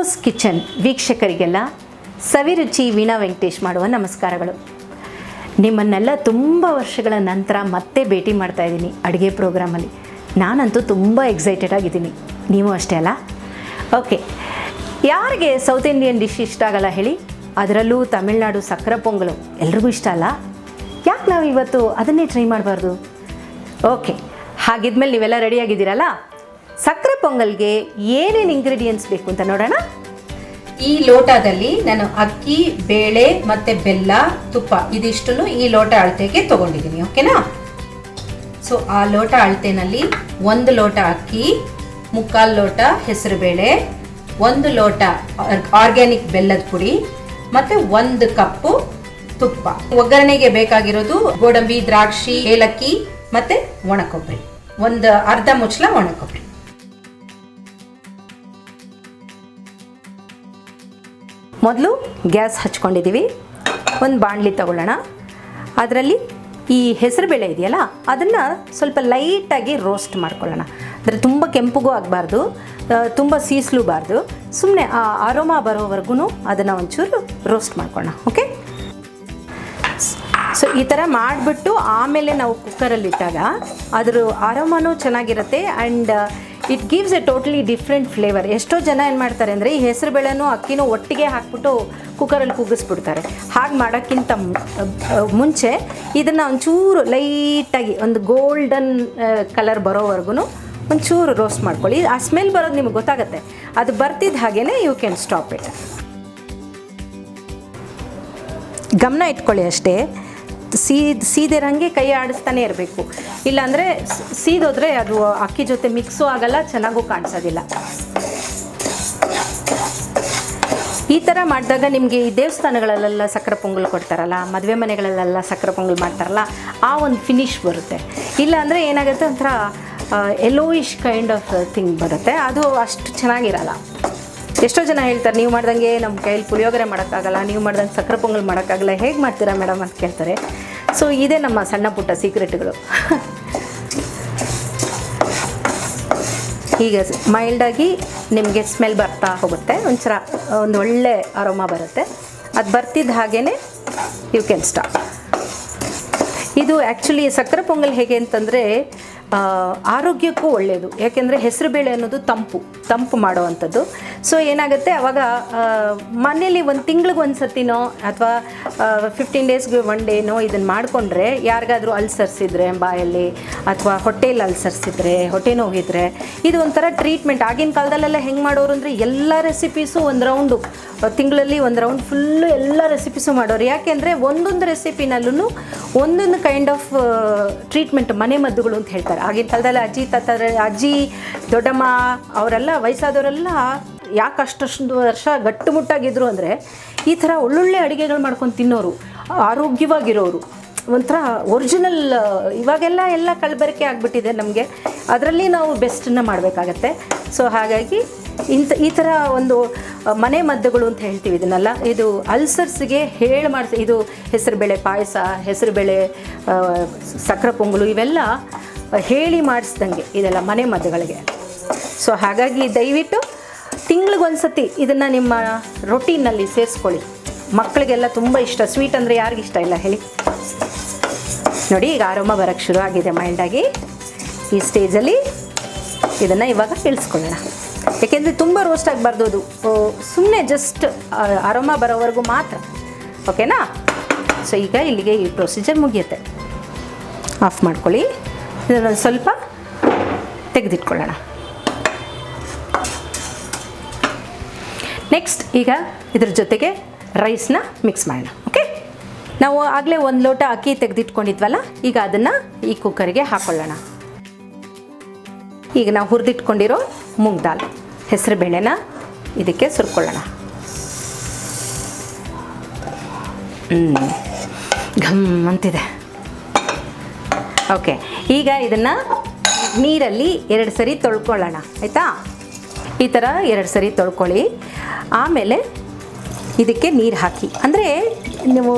ಸುಬ್ಬೂಸ್ kitchen ವೀಕ್ಷಕರಿಗೆಲ್ಲ ಸವಿರುಚಿ ವೀಣಾ ವೆಂಕಟೇಶ್ ಮಾಡುವ ನಮಸ್ಕಾರಗಳು. ನಿಮ್ಮನ್ನೆಲ್ಲ ತುಂಬ ವರ್ಷಗಳ ನಂತರ ಮತ್ತೆ ಭೇಟಿ ಮಾಡ್ತಾ ಇದ್ದೀನಿ ಅಡುಗೆ ಪ್ರೋಗ್ರಾಮಲ್ಲಿ. ನಾನಂತೂ ತುಂಬ ಎಕ್ಸೈಟೆಡ್ ಆಗಿದ್ದೀನಿ, ನೀವು ಅಷ್ಟೇ ಅಲ್ಲ? ಓಕೆ, ಯಾರಿಗೆ ಸೌತ್ ಇಂಡಿಯನ್ ಡಿಶ್ ಇಷ್ಟ ಆಗಲ್ಲ ಹೇಳಿ? ಅದರಲ್ಲೂ ತಮಿಳ್ನಾಡು ಸಕ್ಕರೆ ಪೊಂಗಲು ಎಲ್ರಿಗೂ ಇಷ್ಟ ಅಲ್ಲ? ಯಾಕೆ ನಾವು ಇವತ್ತು ಅದನ್ನೇ ಟ್ರೈ ಮಾಡಬಾರ್ದು? ಓಕೆ, ಹಾಗಿದ್ಮೇಲೆ ನೀವೆಲ್ಲ ರೆಡಿಯಾಗಿದ್ದೀರಲ್ಲ? ಸಕ್ಕರೆ ಪೊಂಗಲ್ಗೆ ಏನೇನು ಇಂಗ್ರೀಡಿಯೆಂಟ್ಸ್ ಬೇಕು ಅಂತ ನೋಡೋಣ. ಈ ಲೋಟದಲ್ಲಿ ನಾನು ಅಕ್ಕಿ, ಬೇಳೆ ಮತ್ತು ಬೆಲ್ಲ, ತುಪ್ಪ ಇದಿಷ್ಟನ್ನು ಈ ಲೋಟ ಅಳತೆಗೆ ತೊಗೊಂಡಿದ್ದೀನಿ. ಓಕೆನಾ? ಸೊ ಆ ಲೋಟ ಅಳತೆನಲ್ಲಿ 1 ಲೋಟ ಅಕ್ಕಿ, 3/4 ಲೋಟ ಹೆಸರುಬೇಳೆ, 1 ಲೋಟ ಆರ್ಗ್ಯಾನಿಕ್ ಬೆಲ್ಲದ ಪುಡಿ ಮತ್ತು 1 ಕಪ್ಪು ತುಪ್ಪ. ಒಗ್ಗರಣೆಗೆ ಬೇಕಾಗಿರೋದು ಗೋಡಂಬಿ, ದ್ರಾಕ್ಷಿ, ಏಲಕ್ಕಿ ಮತ್ತು ಒಣಕೊಬ್ಬರಿ, ಒಂದು ಅರ್ಧ ಮುಚ್ಚಳ ಒಣಕೊಬ್ಬರಿ. ಮೊದಲು ಗ್ಯಾಸ್ ಹಚ್ಕೊಂಡಿದ್ದೀವಿ. ಒಂದು ಬಾಣಲಿ ತಗೊಳ್ಳೋಣ. ಅದರಲ್ಲಿ ಈ ಹೆಸರುಬೇಳೆ ಇದೆಯಲ್ಲ, ಅದನ್ನು ಸ್ವಲ್ಪ ಲೈಟಾಗಿ ರೋಸ್ಟ್ ಮಾಡ್ಕೊಳ್ಳೋಣ. ಅಂದರೆ ತುಂಬ ಕೆಂಪಗೂ ಆಗಬಾರ್ದು, ತುಂಬ ಸೀಸಲೂಬಾರ್ದು. ಸುಮ್ಮನೆ ಆ ಅರೋಮಾ ಬರೋವರೆಗೂ ಅದನ್ನು ಒಂಚೂರು ರೋಸ್ಟ್ ಮಾಡ್ಕೊಳ್ಳೋಣ. ಓಕೆ, ಸೊ ಈ ಥರ ಮಾಡಿಬಿಟ್ಟು ಆಮೇಲೆ ನಾವು ಕುಕ್ಕರಲ್ಲಿಟ್ಟಾಗ ಅದ್ರ ಅರೋಮಾನೂ ಚೆನ್ನಾಗಿರುತ್ತೆ and it gives A totally different flavour. ಎಷ್ಟೋ ಜನ ಏನು ಮಾಡ್ತಾರೆ ಅಂದರೆ ಈ ಹೆಸರುಬೇಳೆನೂ ಅಕ್ಕಿನೂ ಒಟ್ಟಿಗೆ ಹಾಕ್ಬಿಟ್ಟು ಕುಕ್ಕರಲ್ಲಿ ಕೂಗಿಸ್ಬಿಡ್ತಾರೆ. ಹಾಗೆ ಮಾಡೋಕ್ಕಿಂತ ಮುಂಚೆ ಇದನ್ನು ಒಂಚೂರು ಲೈಟಾಗಿ ಒಂದು ಗೋಲ್ಡನ್ ಕಲರ್ ಬರೋವರೆಗೂ ಒಂಚೂರು ರೋಸ್ಟ್ ಮಾಡ್ಕೊಳ್ಳಿ. ಆ ಸ್ಮೆಲ್ ಬರೋದು ನಿಮಗೆ ಗೊತ್ತಾಗುತ್ತೆ. ಅದು ಬರ್ತಿದ್ದ ಹಾಗೇ ಯು ಕ್ಯಾನ್ ಸ್ಟಾಪ್ ಇಟ್. ಗಮನ ಇಟ್ಕೊಳ್ಳಿ ಅಷ್ಟೇ, ಸೀದಿರಂಗೆ ಕೈ ಆಡಿಸ್ತಾನೆ ಇರಬೇಕು. ಇಲ್ಲಾಂದರೆ ಸೀದೋದ್ರೆ ಅದು ಅಕ್ಕಿ ಜೊತೆ ಮಿಕ್ಸು ಆಗಲ್ಲ, ಚೆನ್ನಾಗೂ ಕಾಣಿಸೋದಿಲ್ಲ. ಈ ಥರ ಮಾಡಿದಾಗ ನಿಮಗೆ ಈ ದೇವಸ್ಥಾನಗಳಲ್ಲೆಲ್ಲ ಸಕ್ಕರೆ ಪೊಂಗಲ್ ಕೊಡ್ತಾರಲ್ಲ, ಮದುವೆ ಮನೆಗಳಲ್ಲೆಲ್ಲ ಸಕ್ಕರೆ ಪೊಂಗಲ್ ಮಾಡ್ತಾರಲ್ಲ, ಆ ಒಂದು ಫಿನಿಶ್ ಬರುತ್ತೆ. ಇಲ್ಲಾಂದರೆ ಏನಾಗುತ್ತೆ, ಒಂಥರ ಯೆಲ್ಲೋಯಿಶ್ ಕೈಂಡ್ ಆಫ್ ಥಿಂಗ್ ಬರುತ್ತೆ. ಅದು ಅಷ್ಟು ಚೆನ್ನಾಗಿರಲ್ಲ. ಎಷ್ಟೋ ಜನ ಹೇಳ್ತಾರೆ, ನೀವು ಮಾಡ್ದಂಗೆ ನಮ್ಮ ಕೈಯಲ್ಲಿ ಪುಳಿಯೋಗರೆ ಮಾಡೋಕ್ಕಾಗಲ್ಲ, ನೀವು ಮಾಡ್ದಂಗೆ ಸಕ್ಕರೆ ಪೊಂಗಲ್ ಮಾಡೋಕ್ಕಾಗಲ್ಲ, ಹೇಗೆ ಮಾಡ್ತೀರಾ ಮೇಡಮ್ ಅಂತ ಕೇಳ್ತಾರೆ. ಸೊ ಇದೇ ನಮ್ಮ ಸಣ್ಣ ಪುಟ್ಟ ಸೀಕ್ರೆಟ್ಗಳು. ಈಗ ಮೈಲ್ಡಾಗಿ ನಿಮಗೆ ಸ್ಮೆಲ್ ಬರ್ತಾ ಹೋಗುತ್ತೆ, ಒಂದು ಒಳ್ಳೆ ಅರೋಮಾ ಬರುತ್ತೆ. ಅದು ಬರ್ತಿದ್ದ ಹಾಗೇ ಯು ಕ್ಯಾನ್ ಸ್ಟಾಪ್. ಇದು ಆ್ಯಕ್ಚುಲಿ ಸಕ್ಕರೆ ಪೊಂಗಲ್ ಹೇಗೆ ಅಂತಂದರೆ ಆರೋಗ್ಯಕ್ಕೂ ಒಳ್ಳೆಯದು. ಯಾಕೆಂದರೆ ಹೆಸರುಬೇಳೆ ಅನ್ನೋದು ತಂಪು ಮಾಡೋವಂಥದ್ದು. ಸೊ ಏನಾಗುತ್ತೆ, ಆವಾಗ ಮನೇಲಿ ಒಂದು ತಿಂಗ್ಳಿಗೆ ಒಂದು ಸತಿನೋ ಅಥವಾ 15 ಡೇಸ್ಗೆ 1 ಡೇನೋ ಇದನ್ನು ಮಾಡಿಕೊಂಡ್ರೆ, ಯಾರಿಗಾದರೂ ಅಲ್ಸರ್ಸ್ ಇದ್ದರೆ ಬಾಯಲ್ಲಿ ಅಥವಾ ಹೊಟ್ಟೆಯಲ್ಲಿ ಅಲ್ಸರ್ಸ್ ಇದ್ದರೆ, ಹೊಟ್ಟೆ ನೋವಿದ್ರೆ, ಇದು ಒಂಥರ ಟ್ರೀಟ್ಮೆಂಟ್. ಆಗಿನ ಕಾಲದಲ್ಲೆಲ್ಲ ಹೆಂಗೆ ಮಾಡೋರು ಅಂದರೆ ಎಲ್ಲ ರೆಸಿಪೀಸು ಒಂದು ರೌಂಡು, ತಿಂಗಳಲ್ಲಿ 1 ರೌಂಡ್ ಫುಲ್ಲು ಎಲ್ಲ ರೆಸಿಪೀಸು ಮಾಡೋರು. ಯಾಕೆಂದರೆ ಒಂದೊಂದು ರೆಸಿಪಿನಲ್ಲೂ ಒಂದೊಂದು ಕೈಂಡ್ ಆಫ್ ಟ್ರೀಟ್ಮೆಂಟ್, ಮನೆ ಮದ್ದುಗಳು ಅಂತ ಹೇಳ್ತಾರೆ. ಆಗಿನ ಕಾಲದಲ್ಲಿ ಅಜ್ಜಿ ದೊಡ್ಡಮ್ಮ ಅವರೆಲ್ಲ, ವಯಸ್ಸಾದವರೆಲ್ಲ ಯಾಕೆ ಅಷ್ಟೊಂದು ವರ್ಷ ಗಟ್ಟುಮುಟ್ಟಾಗಿದ್ರು ಅಂದರೆ ಈ ಥರ ಒಳ್ಳೊಳ್ಳೆ ಅಡುಗೆಗಳು ಮಾಡ್ಕೊಂಡು ತಿನ್ನೋರು, ಆರೋಗ್ಯವಾಗಿರೋರು, ಒಂಥರ ಒರಿಜಿನಲ್. ಇವಾಗೆಲ್ಲ ಕಲಬೆರಕೆ ಆಗಿಬಿಟ್ಟಿದೆ ನಮಗೆ, ಅದರಲ್ಲಿ ನಾವು ಬೆಸ್ಟನ್ನು ಮಾಡಬೇಕಾಗತ್ತೆ. ಸೊ ಹಾಗಾಗಿ ಈ ಥರ ಒಂದು ಮನೆ ಮದ್ದುಗಳು ಅಂತ ಹೇಳ್ತೀವಿ ಇದನ್ನೆಲ್ಲ. ಇದು ಅಲ್ಸರ್ಸ್ಗೆ ಇದು ಹೆಸರುಬೇಳೆ ಪಾಯಸ, ಹೆಸರುಬೇಳೆ ಸಕ್ಕರೆ ಪೊಂಗಲು, ಇವೆಲ್ಲ ಹೇಳಿ ಮಾಡಿಸ್ದಂಗೆ ಇದೆಲ್ಲ ಮನೆ ಮದ್ದುಗಳಿಗೆ. ಸೊ ಹಾಗಾಗಿ ದಯವಿಟ್ಟು ತಿಂಗ್ಳಿಗೊಂದು ಸತಿ ಇದನ್ನು ನಿಮ್ಮ ರೊಟೀನಲ್ಲಿ ಸೇರಿಸ್ಕೊಳ್ಳಿ. ಮಕ್ಕಳಿಗೆಲ್ಲ ತುಂಬ ಇಷ್ಟ. ಸ್ವೀಟ್ ಅಂದರೆ ಯಾರಿಗಿಷ್ಟ ಇಲ್ಲ ಹೇಳಿ? ನೋಡಿ, ಈಗ ಅರೋಮಾ ಬರೋಕ್ಕೆ ಶುರು ಆಗಿದೆ ಮೈಲ್ಡಾಗಿ. ಈ ಸ್ಟೇಜಲ್ಲಿ ಇದನ್ನು ಇವಾಗ ಇಳಿಸ್ಕೊಳ್ಳೋಣ. ಯಾಕೆಂದರೆ ತುಂಬ ರೋಸ್ಟ್ ಆಗಬಾರ್ದು, ಅದು ಸುಮ್ಮನೆ ಜಸ್ಟ್ ಅರೋಮಾ ಬರೋವರೆಗೂ ಮಾತ್ರ. ಓಕೆನಾ? ಸೊ ಈಗ ಇಲ್ಲಿಗೆ ಈ ಪ್ರೊಸೀಜರ್ ಮುಗಿಯುತ್ತೆ. ಆಫ್ ಮಾಡ್ಕೊಳ್ಳಿ. ಇದನ್ನು ಸ್ವಲ್ಪ ತೆಗೆದಿಟ್ಕೊಳ್ಳೋಣ. ನೆಕ್ಸ್ಟ್ ಈಗ ಇದ್ರ ಜೊತೆಗೆ ರೈಸ್ನ ಮಿಕ್ಸ್ ಮಾಡೋಣ. ಓಕೆ, ನಾವು ಆಗಲೇ 1 ಲೋಟ ಅಕ್ಕಿ ತೆಗೆದಿಟ್ಕೊಂಡಿದ್ವಲ್ಲ, ಈಗ ಅದನ್ನು ಈ ಕುಕ್ಕರಿಗೆ ಹಾಕ್ಕೊಳ್ಳೋಣ. ಈಗ ನಾವು ಹುರಿದಿಟ್ಕೊಂಡಿರೋ ಮೂಂಗ್ ದಾಲ್, ಹೆಸರು ಬೇಳೆನ ಇದಕ್ಕೆ ಸುರ್ಕೊಳ್ಳೋಣ. ಘಮ್ ಅಂತಿದೆ. ಓಕೆ, ಈಗ ಇದನ್ನು ನೀರಲ್ಲಿ 2 ಸರಿ ತೊಳ್ಕೊಳ್ಳೋಣ. ಆಯಿತಾ? ಈ ಥರ 2 ಸರಿ ತೊಳ್ಕೊಳ್ಳಿ. ಆಮೇಲೆ ಇದಕ್ಕೆ ನೀರು ಹಾಕಿ, ಅಂದರೆ ನೀವು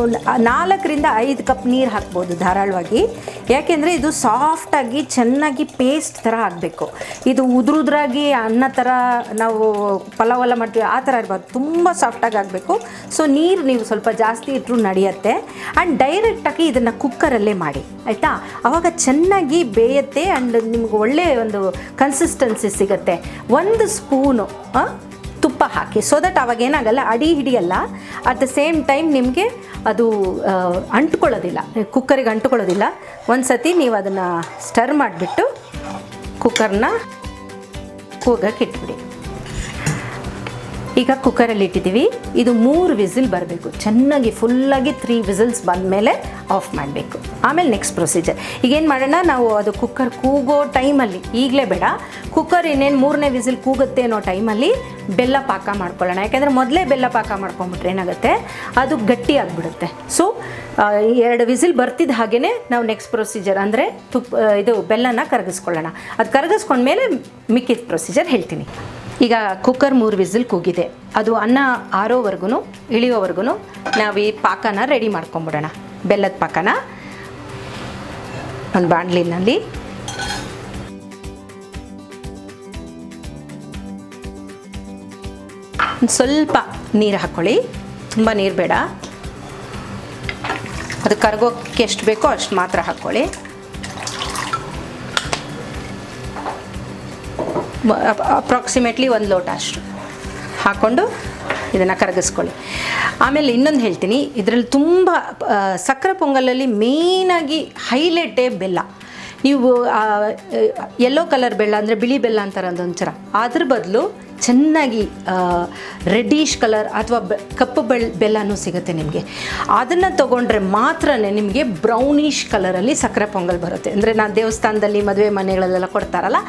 4-5 ಕಪ್ ನೀರು ಹಾಕ್ಬೋದು ಧಾರಾಳವಾಗಿ. ಯಾಕೆಂದರೆ ಇದು ಸಾಫ್ಟಾಗಿ ಚೆನ್ನಾಗಿ ಪೇಸ್ಟ್ ಥರ ಆಗಬೇಕು. ಇದು ಉದುರಾಗಿ ಅನ್ನ ಥರ ನಾವು ಪಲಾವೆಲ್ಲ ಮಾಡ್ತೀವಿ ಆ ಥರ ಇರಬಾರ್ದು, ತುಂಬ ಸಾಫ್ಟಾಗಿ ಆಗಬೇಕು. ಸೊ ನೀರು ನೀವು ಸ್ವಲ್ಪ ಜಾಸ್ತಿ ಇಟ್ಟರು ನಡೆಯುತ್ತೆ. ಆ್ಯಂಡ್ ಡೈರೆಕ್ಟಾಗಿ ಇದನ್ನು ಕುಕ್ಕರಲ್ಲೇ ಮಾಡಿ, ಆಯಿತಾ? ಆವಾಗ ಚೆನ್ನಾಗಿ ಬೇಯುತ್ತೆ ಆ್ಯಂಡ್ ನಿಮ್ಗೆ ಒಳ್ಳೆಯ ಒಂದು ಕನ್ಸಿಸ್ಟೆನ್ಸಿ ಸಿಗುತ್ತೆ. 1 ಸ್ಪೂನು ತುಪ್ಪ ಹಾಕಿ, ಸೊ ದಟ್ ಅವಾಗ ಏನಾಗಲ್ಲ, ಅಡಿ ಹಿಡಿಯಲ್ಲ. ಅಟ್ ದ ಸೇಮ್ ಟೈಮ್ ನಿಮಗೆ ಅದು ಅಂಟ್ಕೊಳ್ಳೋದಿಲ್ಲ, ಕುಕ್ಕರಿಗೆ ಅಂಟ್ಕೊಳ್ಳೋದಿಲ್ಲ. ಒಂದು ಸತಿ ನೀವು ಅದನ್ನು ಸ್ಟರ್ ಮಾಡಿಬಿಟ್ಟು ಕುಕ್ಕರ್ನ ಕೂಗಕ್ಕೆ ಇಟ್ಬಿಡಿ. ಈಗ ಕುಕ್ಕರಲ್ಲಿ ಇಟ್ಟಿದ್ದೀವಿ. ಇದು 3 ವಿಸಿಲ್ ಬರಬೇಕು ಚೆನ್ನಾಗಿ, ಫುಲ್ಲಾಗಿ 3 ವಿಸಿಲ್ಸ್ ಬಂದಮೇಲೆ ಆಫ್ ಮಾಡಬೇಕು. ಆಮೇಲೆ ನೆಕ್ಸ್ಟ್ ಪ್ರೊಸೀಜರ್. ಈಗೇನು ಮಾಡೋಣ, ನಾವು ಅದು ಕುಕ್ಕರ್ ಕೂಗೋ ಟೈಮಲ್ಲಿ, ಈಗಲೇ ಬೇಡ, ಕುಕ್ಕರ್ ಇನ್ನೇನು 3ನೇ ವಿಸಿಲ್ ಕೂಗುತ್ತೆ ಅನ್ನೋ ಟೈಮಲ್ಲಿ ಬೆಲ್ಲ ಪಾಕ ಮಾಡ್ಕೊಳ್ಳೋಣ. ಯಾಕೆಂದರೆ ಮೊದಲೇ ಬೆಲ್ಲ ಪಾಕ ಮಾಡ್ಕೊಂಬಿಟ್ರೆ ಏನಾಗುತ್ತೆ, ಅದು ಗಟ್ಟಿ ಆಗಿಬಿಡುತ್ತೆ. ಸೊ 2 ವಿಸಿಲ್ ಬರ್ತಿದ್ದ ಹಾಗೇ ನಾವು ನೆಕ್ಸ್ಟ್ ಪ್ರೊಸೀಜರ್ ಅಂದರೆ ಇದು ಬೆಲ್ಲನ ಕರಗಿಸ್ಕೊಳ್ಳೋಣ. ಅದು ಕರಗಿಸ್ಕೊಂಡ್ಮೇಲೆ ಮಿಕ್ಕಿದ ಪ್ರೊಸೀಜರ್ ಹೇಳ್ತೀನಿ. ಈಗ ಕುಕ್ಕರ್ 3 ವಿಸಿಲ್ ಕೂಗಿದೆ. ಅದು ಅನ್ನ ಆರೋವರೆಗೂ ಇಳಿಯೋವರೆಗೂ ನಾವು ಈ ಪಾಕನ ರೆಡಿ ಮಾಡ್ಕೊಂಬಿಡೋಣ. ಬೆಲ್ಲದ ಪಾಕನ ಒಂದು ಬಾಣಲಿನಲ್ಲಿ ಸ್ವಲ್ಪ ನೀರು ಹಾಕ್ಕೊಳ್ಳಿ, ತುಂಬ ನೀರು ಬೇಡ. ಅದು ಕರಗೋಕ್ಕೆ ಎಷ್ಟು ಬೇಕೋ ಅಷ್ಟು ಮಾತ್ರ ಹಾಕ್ಕೊಳ್ಳಿ. ಅಪ್ರಾಕ್ಸಿಮೇಟ್ಲಿ 1 ಲೋಟ ಅಷ್ಟು ಹಾಕ್ಕೊಂಡು ಇದನ್ನು ಕರಗಿಸ್ಕೊಳ್ಳಿ. ಆಮೇಲೆ ಇನ್ನೊಂದು ಹೇಳ್ತೀನಿ, ಇದರಲ್ಲಿ ತುಂಬ ಸಕ್ಕರೆ ಪೊಂಗಲಲ್ಲಿ ಮೇಯ್ನಾಗಿ ಹೈಲೈಟೇ ಬೆಲ್ಲ. ನೀವು ಯೆಲ್ಲೋ ಕಲರ್ ಬೆಲ್ಲ ಅಂದರೆ ಬಿಳಿ ಬೆಲ್ಲ ಅಂತಾರೆ ಅದೊಂಥರ, ಅದ್ರ ಬದಲು ಚೆನ್ನಾಗಿ ರೆಡ್ಡಿಶ್ ಕಲರ್ ಅಥವಾ ಕಪ್ಪು ಬೆಲ್ಲನೂ ಸಿಗುತ್ತೆ ನಿಮಗೆ. ಅದನ್ನು ತೊಗೊಂಡ್ರೆ ಮಾತ್ರ ನಿಮಗೆ ಬ್ರೌನಿಷ್ ಕಲರಲ್ಲಿ ಸಕ್ಕರೆ ಪೊಂಗಲ್ ಬರುತ್ತೆ. ಅಂದರೆ ನಾನು ದೇವಸ್ಥಾನದಲ್ಲಿ ಮದುವೆ ಮನೆಗಳಲ್ಲೆಲ್ಲ ಕೊಡ್ತಾರಲ್ಲ,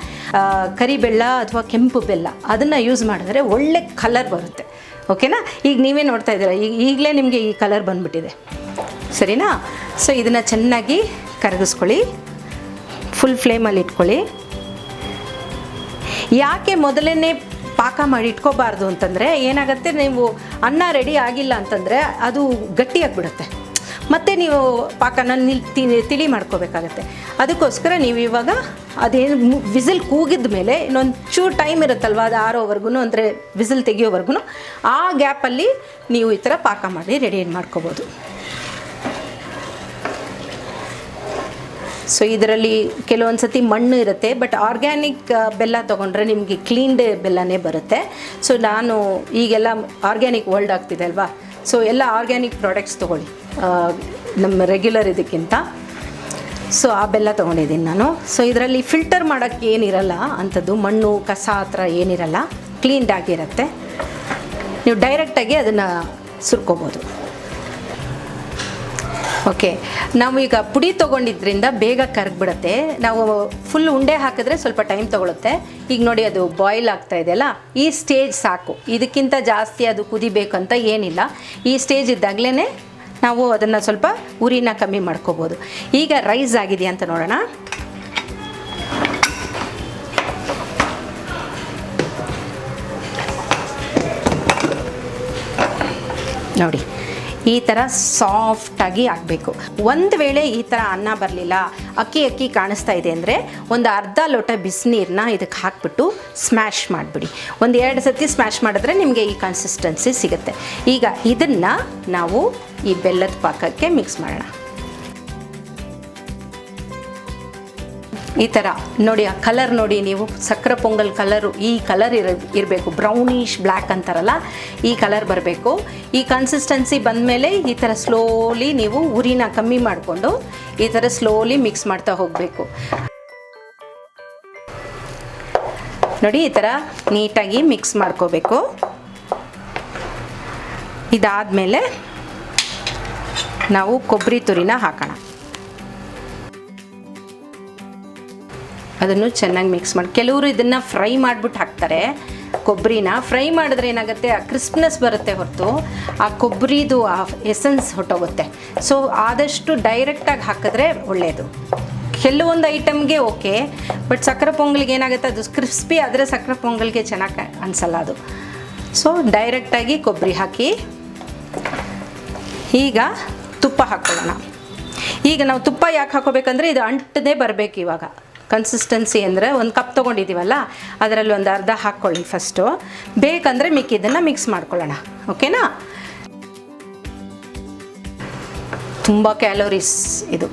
ಕರಿ ಬೆಲ್ಲ ಅಥವಾ ಕೆಂಪು ಬೆಲ್ಲ, ಅದನ್ನು ಯೂಸ್ ಮಾಡಿದ್ರೆ ಒಳ್ಳೆ ಕಲರ್ ಬರುತ್ತೆ. ಓಕೆನಾ? ಈಗ ನೀವೇ ನೋಡ್ತಾ ಇದ್ದೀರ, ಈಗಲೇ ನಿಮಗೆ ಈ ಕಲರ್ ಬಂದುಬಿಟ್ಟಿದೆ, ಸರಿನಾ? ಸೊ ಇದನ್ನು ಚೆನ್ನಾಗಿ ಕರಗಿಸ್ಕೊಳ್ಳಿ, ಫುಲ್ ಫ್ಲೇಮಲ್ಲಿ ಇಟ್ಕೊಳ್ಳಿ. ಯಾಕೆ ಮೊದಲೇ ಪಾಕ ಮಾಡಿ ಇಟ್ಕೋಬಾರ್ದು ಅಂತಂದರೆ ಏನಾಗುತ್ತೆ, ನೀವು ಅನ್ನ ರೆಡಿ ಆಗಿಲ್ಲ ಅಂತಂದರೆ ಅದು ಗಟ್ಟಿಯಾಗಿಬಿಡುತ್ತೆ, ಮತ್ತು ನೀವು ಪಾಕನ ತಿಳಿ ಮಾಡ್ಕೋಬೇಕಾಗತ್ತೆ. ಅದಕ್ಕೋಸ್ಕರ ನೀವು ಇವಾಗ ಅದೇನು ವಿಸಿಲ್ ಕೂಗಿದ ಮೇಲೆ ಇನ್ನೊಂದು ಚೂರು ಟೈಮ್ ಇರುತ್ತಲ್ವ, ಅದು ಆರೋವರೆಗೂ ಅಂದರೆ ವಿಸಿಲ್ ತೆಗಿಯೋವರೆಗೂ, ಆ ಗ್ಯಾಪಲ್ಲಿ ನೀವು ಈ ಥರ ಪಾಕ ಮಾಡಿ ರೆಡಿ ಮಾಡ್ಕೋಬೋದು. ಸೊ ಇದರಲ್ಲಿ ಕೆಲವೊಂದು ಸತಿ ಮಣ್ಣು ಇರುತ್ತೆ, ಬಟ್ ಆರ್ಗ್ಯಾನಿಕ್ ಬೆಲ್ಲ ತೊಗೊಂಡ್ರೆ ನಿಮಗೆ ಕ್ಲೀನ್ಡ್ ಬೆಲ್ಲನೇ ಬರುತ್ತೆ. ಸೊ ನಾನು ಈಗೆಲ್ಲ ಆರ್ಗ್ಯಾನಿಕ್ ವರ್ಲ್ಡ್ ಆಗ್ತಿದೆ ಅಲ್ವಾ, ಸೊ ಎಲ್ಲ ಆರ್ಗ್ಯಾನಿಕ್ ಪ್ರಾಡಕ್ಟ್ಸ್ ತೊಗೊಳ್ಳಿ ನಮ್ಮ ರೆಗ್ಯುಲರ್ ಇದಕ್ಕಿಂತ. ಸೊ ಆ ಬೆಲ್ಲ ತೊಗೊಂಡಿದ್ದೀನಿ ನಾನು. ಸೊ ಇದರಲ್ಲಿ ಫಿಲ್ಟರ್ ಮಾಡೋಕ್ಕೆ ಏನಿರಲ್ಲ ಅಂಥದ್ದು, ಮಣ್ಣು ಕಸ ಆ ಥರ ಏನಿರಲ್ಲ, ಕ್ಲೀನ್ಡಾಗಿರುತ್ತೆ. ನೀವು ಡೈರೆಕ್ಟಾಗಿ ಅದನ್ನು ಸುರ್ಕೋಬೋದು. ಓಕೆ, ನಾವು ಈಗ ಪುಡಿ ತೊಗೊಂಡಿದ್ದರಿಂದ ಬೇಗ ಕರಗಿಬಿಡುತ್ತೆ. ನಾವು ಫುಲ್ ಉಂಡೆ ಹಾಕಿದ್ರೆ ಸ್ವಲ್ಪ ಟೈಮ್ ತೊಗೊಳುತ್ತೆ. ಈಗ ನೋಡಿ ಅದು ಬಾಯ್ಲ್ ಆಗ್ತಾ ಇದೆಯಲ್ಲ, ಈ ಸ್ಟೇಜ್ ಸಾಕು, ಇದಕ್ಕಿಂತ ಜಾಸ್ತಿ ಅದು ಕುದಿಬೇಕಂತ ಏನಿಲ್ಲ. ಈ ಸ್ಟೇಜ್ ಇದ್ದಾಗಲೇ ನಾವು ಅದನ್ನು ಸ್ವಲ್ಪ ಉರಿನ ಕಮ್ಮಿ ಮಾಡ್ಕೋಬೋದು. ಈಗ ರೈಸ್ ಆಗಿದೆಯಾ ಅಂತ ನೋಡೋಣ. ನೋಡಿ ಈ ಥರ ಸಾಫ್ಟಾಗಿ ಆಗಬೇಕು. ಒಂದು ವೇಳೆ ಈ ಥರ ಅನ್ನ ಬರಲಿಲ್ಲ, ಅಕ್ಕಿ ಕಾಣಿಸ್ತಾ ಇದೆ ಅಂದರೆ ಒಂದು ಅರ್ಧ ಲೋಟ ಬಿಸಿನೀರನ್ನ ಇದಕ್ಕೆ ಹಾಕ್ಬಿಟ್ಟು ಸ್ಮ್ಯಾಶ್ ಮಾಡಿಬಿಡಿ. 1-2 ಸತಿ ಸ್ಮ್ಯಾಶ್ ಮಾಡಿದ್ರೆ ನಿಮಗೆ ಈ ಕನ್ಸಿಸ್ಟೆನ್ಸಿ ಸಿಗುತ್ತೆ. ಈಗ ಇದನ್ನು ನಾವು ಈ ಬೆಲ್ಲದ ಪಾಕಕ್ಕೆ ಮಿಕ್ಸ್ ಮಾಡೋಣ. ಈ ಥರ ನೋಡಿ, ಆ ಕಲರ್ ನೋಡಿ, ನೀವು ಸಕ್ಕರೆ ಪೊಂಗಲ್ ಕಲರು ಈ ಕಲರ್ ಇರಬೇಕು, ಬ್ರೌನಿಷ್ ಬ್ಲ್ಯಾಕ್ ಅಂತಾರಲ್ಲ, ಈ ಕಲರ್ ಬರಬೇಕು. ಈ ಕನ್ಸಿಸ್ಟೆನ್ಸಿ ಬಂದಮೇಲೆ ಈ ಥರ ಸ್ಲೋಲಿ ನೀವು ಉರಿನ ಕಮ್ಮಿ ಮಾಡಿಕೊಂಡು ಈ ಥರ ಸ್ಲೋಲಿ ಮಿಕ್ಸ್ ಮಾಡ್ತಾ ಹೋಗಬೇಕು. ನೋಡಿ ಈ ಥರ ನೀಟಾಗಿ ಮಿಕ್ಸ್ ಮಾಡ್ಕೋಬೇಕು. ಇದಾದಮೇಲೆ ನಾವು ಕೊಬ್ಬರಿ ತುರಿನ ಹಾಕೋಣ. ಅದನ್ನು ಚೆನ್ನಾಗಿ ಮಿಕ್ಸ್ ಮಾಡಿ, ಕೆಲವರು ಇದನ್ನು ಫ್ರೈ ಮಾಡಿಬಿಟ್ಟು ಹಾಕ್ತಾರೆ. ಕೊಬ್ಬರಿನ ಫ್ರೈ ಮಾಡಿದ್ರೆ ಏನಾಗುತ್ತೆ, ಆ ಕ್ರಿಸ್ಪ್ನೆಸ್ ಬರುತ್ತೆ ಹೊರತು ಆ ಕೊಬ್ಬರಿದು ಆ ಎಸೆನ್ಸ್ ಹೊಟ್ಟೋಗುತ್ತೆ. ಸೊ ಆದಷ್ಟು ಡೈರೆಕ್ಟಾಗಿ ಹಾಕಿದ್ರೆ ಒಳ್ಳೆಯದು. ಕೆಲವೊಂದು ಐಟಮ್ಗೆ ಓಕೆ, ಬಟ್ ಸಕ್ಕರೆ ಪೊಂಗಲ್ಗೆ ಏನಾಗುತ್ತೆ, ಅದು ಕ್ರಿಸ್ಪಿ ಆದರೆ ಸಕ್ಕರೆ ಪೊಂಗಲ್ಗೆ ಚೆನ್ನಾಗಿ ಅನಿಸಲ್ಲ ಅದು. ಸೊ ಡೈರೆಕ್ಟಾಗಿ ಕೊಬ್ಬರಿ ಹಾಕಿ ಈಗ ತುಪ್ಪ ಹಾಕ್ಕೊಳ್ಳೋಣ. ಈಗ ನಾವು ತುಪ್ಪ ಯಾಕೆ ಹಾಕೋಬೇಕಂದ್ರೆ ಇದು ಅಂಟದೇ ಬರಬೇಕು. ಇವಾಗ ಕನ್ಸಿಸ್ಟೆನ್ಸಿ ಅಂದರೆ ಒಂದು ಕಪ್ ತೊಗೊಂಡಿದ್ದೀವಲ್ಲ ಅದರಲ್ಲಿ ಒಂದು ಅರ್ಧ ಹಾಕ್ಕೊಳ್ಳಿ ಫಸ್ಟು. ಬೇಕಂದರೆ ಮಿಕ್ಕಿದ್ದನ್ನು ಮಿಕ್ಸ್ ಮಾಡ್ಕೊಳ್ಳೋಣ. ಓಕೆನಾ? ತುಂಬ ಕ್ಯಾಲೋರೀಸ್ ಇದು.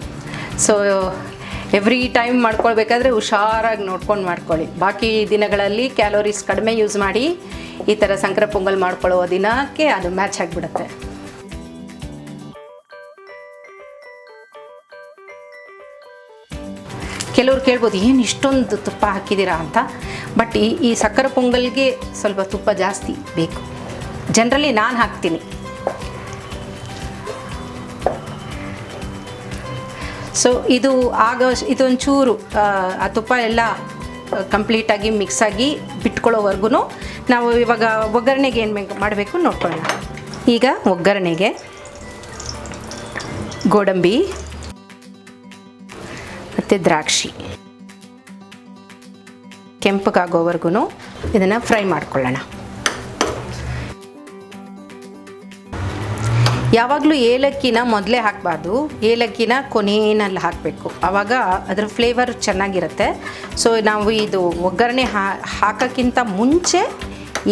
ಸೊ ಎವ್ರಿ ಟೈಮ್ ಮಾಡ್ಕೊಳ್ಬೇಕಾದ್ರೆ ಹುಷಾರಾಗಿ ನೋಡ್ಕೊಂಡು ಮಾಡ್ಕೊಳ್ಳಿ. ಬಾಕಿ ದಿನಗಳಲ್ಲಿ ಕ್ಯಾಲೋರೀಸ್ ಕಡಿಮೆ ಯೂಸ್ ಮಾಡಿ ಈ ಥರ ಸಕ್ಕರೆ ಪೊಂಗಲ್ ಮಾಡ್ಕೊಳ್ಳೋ ದಿನಕ್ಕೆ ಅದು ಮ್ಯಾಚ್ ಆಗಿಬಿಡುತ್ತೆ. ಕೆಲವ್ರು ಕೇಳ್ಬೋದು ಏನು ಇಷ್ಟೊಂದು ತುಪ್ಪ ಹಾಕಿದ್ದೀರಾ ಅಂತ. ಬಟ್ ಈ ಸಕ್ಕರೆ ಪೊಂಗಲ್ಗೆ ಸ್ವಲ್ಪ ತುಪ್ಪ ಜಾಸ್ತಿ ಬೇಕು. ಜನರಲಿ ನಾನು ಹಾಕ್ತೀನಿ. ಸೊ ಇದೊಂಚೂರು ಆ ತುಪ್ಪ ಎಲ್ಲ ಕಂಪ್ಲೀಟಾಗಿ ಮಿಕ್ಸಾಗಿ ಬಿಟ್ಕೊಳ್ಳೋವರೆಗೂ ನಾವು ಇವಾಗ ಒಗ್ಗರಣೆಗೆ ಏನು ಮಾಡಬೇಕು ನೋಡ್ಕೊಳ್ಳೋಣ. ಈಗ ಒಗ್ಗರಣೆಗೆ ಗೋಡಂಬಿ ಮತ್ತು ದ್ರಾಕ್ಷಿ ಕೆಂಪಗಾಗೋವರೆಗೂ ಇದನ್ನು ಫ್ರೈ ಮಾಡ್ಕೊಳ್ಳೋಣ. ಯಾವಾಗಲೂ ಏಲಕ್ಕಿನ ಮೊದಲೇ ಹಾಕಬಾರ್ದು, ಏಲಕ್ಕಿನ ಕೊನೆಯಲ್ಲಿ ಹಾಕಬೇಕು. ಆವಾಗ ಅದರ ಫ್ಲೇವರ್ ಚೆನ್ನಾಗಿರುತ್ತೆ. ಸೊ ನಾವು ಇದು ಒಗ್ಗರಣೆ ಹಾಕೋಕ್ಕಿಂತ ಮುಂಚೆ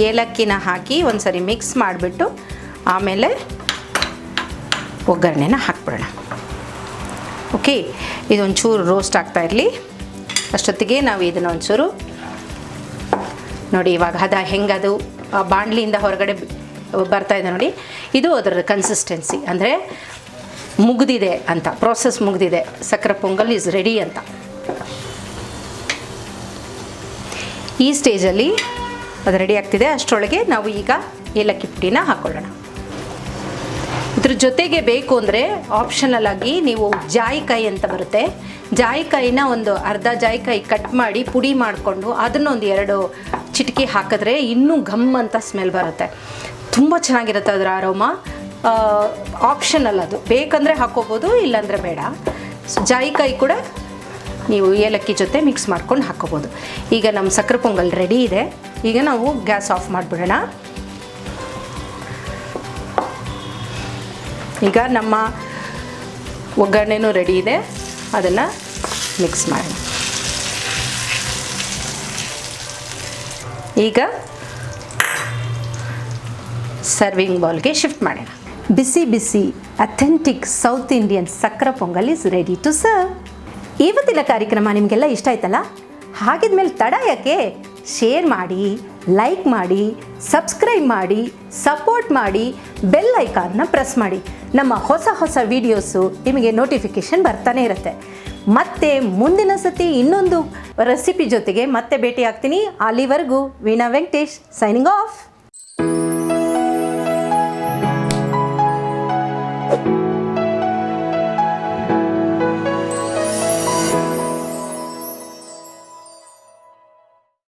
ಏಲಕ್ಕಿನ ಹಾಕಿ ಒಂದು ಸರಿ ಮಿಕ್ಸ್ ಮಾಡಿಬಿಟ್ಟು ಆಮೇಲೆ ಒಗ್ಗರಣೆನ ಹಾಕ್ಬಿಡೋಣ. ಓಕೆ, ಇದೊಂಚೂರು ರೋಸ್ಟ್ ಆಗ್ತಾ ಇರಲಿ. ಅಷ್ಟೊತ್ತಿಗೆ ನಾವು ಇದನ್ನು ಒಂಚೂರು ನೋಡಿ, ಇವಾಗ ಹದ ಹೆಂಗದು ಬಾಣಲಿಯಿಂದ ಹೊರಗಡೆ ಬರ್ತಾಯಿದೆ ನೋಡಿ. ಇದು ಅದರ ಕನ್ಸಿಸ್ಟೆನ್ಸಿ ಅಂದರೆ ಮುಗಿದಿದೆ ಅಂತ, ಪ್ರೋಸೆಸ್ ಮುಗಿದಿದೆ, ಸಕ್ಕರೆ ಪೊಂಗಲ್ ಈಸ್ ರೆಡಿ ಅಂತ. ಈ ಸ್ಟೇಜಲ್ಲಿ ಅದು ರೆಡಿ ಆಗ್ತಿದೆ. ಅಷ್ಟರೊಳಗೆ ನಾವು ಈಗ ಏಲಕ್ಕಿ ಪುಡಿನ ಹಾಕ್ಕೊಳ್ಳೋಣ. ಇದ್ರ ಜೊತೆಗೆ ಬೇಕು ಅಂದರೆ ಆಪ್ಷನಲ್ ಆಗಿ ನೀವು ಜಾಯಿಕಾಯಿ ಅಂತ ಬರುತ್ತೆ, ಜಾಯಿಕಾಯಿನ ಒಂದು ಅರ್ಧ ಜಾಯಿಕಾಯಿ ಕಟ್ ಮಾಡಿ ಪುಡಿ ಮಾಡಿಕೊಂಡು ಅದನ್ನೊಂದು 2 ಚಿಟಿಕೆ ಹಾಕಿದ್ರೆ ಇನ್ನೂ ಘಮ್ ಅಂತ ಸ್ಮೆಲ್ ಬರುತ್ತೆ. ತುಂಬ ಚೆನ್ನಾಗಿರುತ್ತೆ ಅದರ ಅರೋಮಾ. ಆಪ್ಷನಲ್ ಅದು, ಬೇಕಂದರೆ ಹಾಕ್ಕೋಬೋದು, ಇಲ್ಲಾಂದರೆ ಬೇಡ. ಜಾಯಿಕಾಯಿ ಕೂಡ ನೀವು ಏಲಕ್ಕಿ ಜೊತೆ ಮಿಕ್ಸ್ ಮಾಡ್ಕೊಂಡು ಹಾಕ್ಕೋಬೋದು. ಈಗ ನಮ್ಮ ಸಕ್ಕರೆ ಪೊಂಗಲ್ ರೆಡಿ ಇದೆ. ಈಗ ನಾವು ಗ್ಯಾಸ್ ಆಫ್ ಮಾಡಿಬಿಡೋಣ. ಈಗ ನಮ್ಮ ಒಗ್ಗರಣೆನೂ ರೆಡಿ ಇದೆ, ಅದನ್ನು ಮಿಕ್ಸ್ ಮಾಡೋಣ. ಈಗ ಸರ್ವಿಂಗ್ ಬೌಲ್ಗೆ ಶಿಫ್ಟ್ ಮಾಡೋಣ. ಬಿಸಿ ಬಿಸಿ ಅಥೆಂಟಿಕ್ ಸೌತ್ ಇಂಡಿಯನ್ ಸಕ್ಕರೆ pongal is ready to serve. ಇವತ್ತಿನ ಕಾರ್ಯಕ್ರಮ ನಿಮಗೆಲ್ಲ ಇಷ್ಟ ಆಯ್ತಲ್ಲ? ಹಾಗಿದ್ಮೇಲೆ ತಡ ಯಾಕೆ? ಶೇರ್ ಮಾಡಿ, ಲೈಕ್ ಮಾಡಿ, ಸಬ್ಸ್ಕ್ರೈಬ್ ಮಾಡಿ, ಸಪೋರ್ಟ್ ಮಾಡಿ, ಬೆಲ್ ಐಕಾನ್ನ ಪ್ರೆಸ್ ಮಾಡಿ. ನಮ್ಮ ಹೊಸ ಹೊಸ ವೀಡಿಯೋಸು ನಿಮಗೆ ನೋಟಿಫಿಕೇಷನ್ ಬರ್ತಾನೆ ಇರುತ್ತೆ. ಮತ್ತೆ ಮುಂದಿನ ಸತಿ ಇನ್ನೊಂದು ರೆಸಿಪಿ ಜೊತೆಗೆ ಮತ್ತೆ ಭೇಟಿ ಆಗ್ತೀನಿ. ಅಲ್ಲಿವರೆಗೂ ವೀಣಾ ವೆಂಕಟೇಶ್ ಸೈನಿಂಗ್ ಆಫ್.